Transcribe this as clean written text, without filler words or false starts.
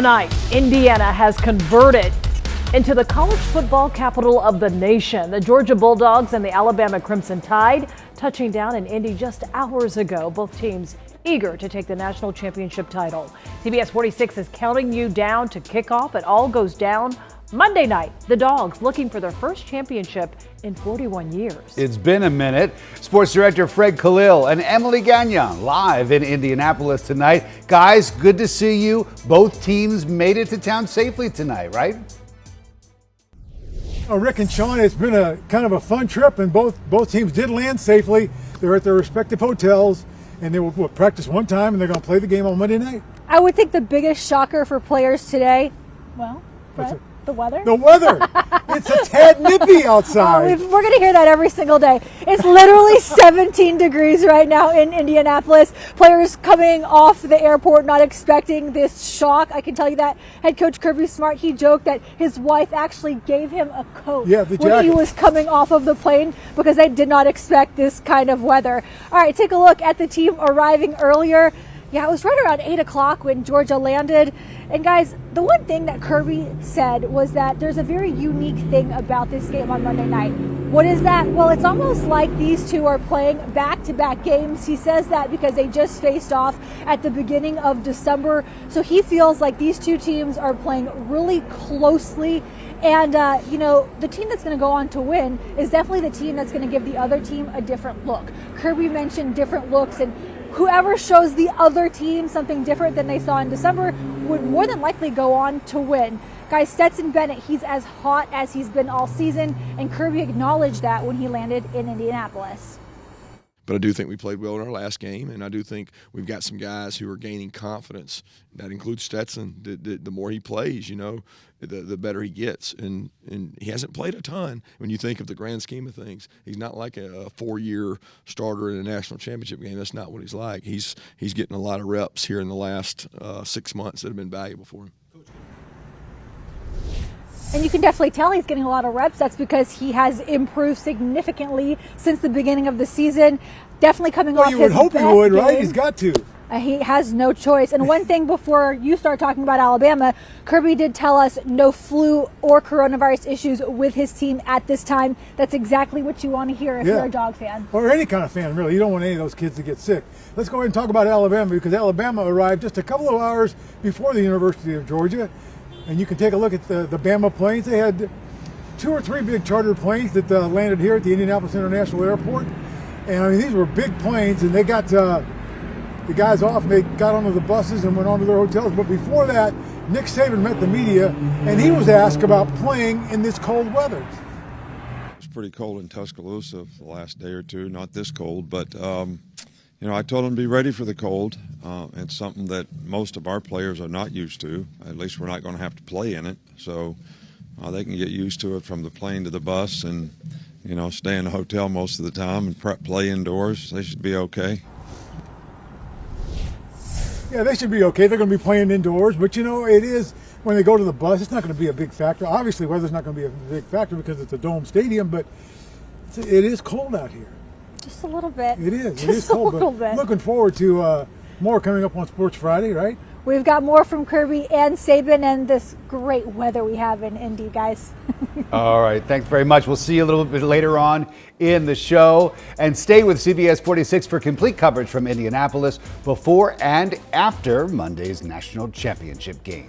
Tonight, Indiana has converted into the college football capital of the nation. The Georgia Bulldogs and the Alabama Crimson Tide touching down in Indy just hours ago. Both teams eager to take the national championship title. CBS 46 is counting you down to kickoff. It all goes down Monday night. The Dogs looking for their first championship in 41 years. It's been a minute. Sports director Fred Khalil and Emily Gagnon live in Indianapolis tonight. Guys, good to see you. Both teams made it to town safely tonight, right? Rick and Sean, it's been a kind of a fun trip, and both teams did land safely. They're at their respective hotels, and they will practice one time, and they're going to play the game on Monday night. I would think the biggest shocker for players today, well, Fred, the weather. The weather. It's a tad nippy outside. We're going to hear that every single day. It's literally 17 degrees right now in Indianapolis. Players coming off the airport not expecting this shock. I can tell you that head coach Kirby Smart, he joked that his wife actually gave him a coat when he was coming off of the plane because they did not expect this kind of weather. All right, take a look at the team arriving earlier. Yeah, it was right around 8 o'clock when Georgia landed. And guys, the one thing that Kirby said was that there's a very unique thing about this game on Monday night. What is that? Well, it's almost like these two are playing back-to-back games. He says that because they just faced off at the beginning of December. So he feels like these two teams are playing really closely. And, you know, the team that's going to go on to win is definitely the team that's going to give the other team a different look. Kirby mentioned different looks, and whoever shows the other team something different than they saw in December would more than likely go on to win. Guys, Stetson Bennett, he's as hot as he's been all season, and Kirby acknowledged that when he landed in Indianapolis. But I do think we played well in our last game, and I do think we've got some guys who are gaining confidence. That includes Stetson. The more he plays, you know, the better he gets. And he hasn't played a ton when you think of the grand scheme of things. He's not like a 4-year starter in a national championship game. That's not what he's like. He's getting a lot of reps here in the last 6 months that have been valuable for him. And you can definitely tell he's getting a lot of reps. That's because he has improved significantly since the beginning of the season. Definitely coming off his best game. You would hope he would, right? He's got to. He has no choice. And one thing before you start talking about Alabama, Kirby did tell us no flu or coronavirus issues with his team at this time. That's exactly what you want to hear if you're a Dog fan. Or any kind of fan, really. You don't want any of those kids to get sick. Let's go ahead and talk about Alabama, because Alabama arrived just a couple of hours before the University of Georgia. And you can take a look at the Bama planes. They had 2 or 3 big charter planes that landed here at the Indianapolis International Airport. And I mean, these were big planes, and they got the guys off, and they got onto the buses and went on to their hotels. But before that, Nick Saban met the media, and he was asked about playing in this cold weather. It's pretty cold in Tuscaloosa the last day or two, not this cold, but you know, I told them to be ready for the cold. It's something that most of our players are not used to. At least we're not going to have to play in it, so they can get used to it from the plane to the bus, and you know, stay in a hotel most of the time and play indoors. They should be okay. Yeah, they should be okay. They're going to be playing indoors, but you know, it is when they go to the bus, it's not going to be a big factor. Obviously, weather's not going to be a big factor because it's a dome stadium, but it is cold out here. Just a little bit. It is. Just it is cold. A little bit. Looking forward to more coming up on Sports Friday, right? We've got more from Kirby and Saban and this great weather we have in Indy, guys. All right. Thanks very much. We'll see you a little bit later on in the show. And stay with CBS 46 for complete coverage from Indianapolis before and after Monday's national championship game.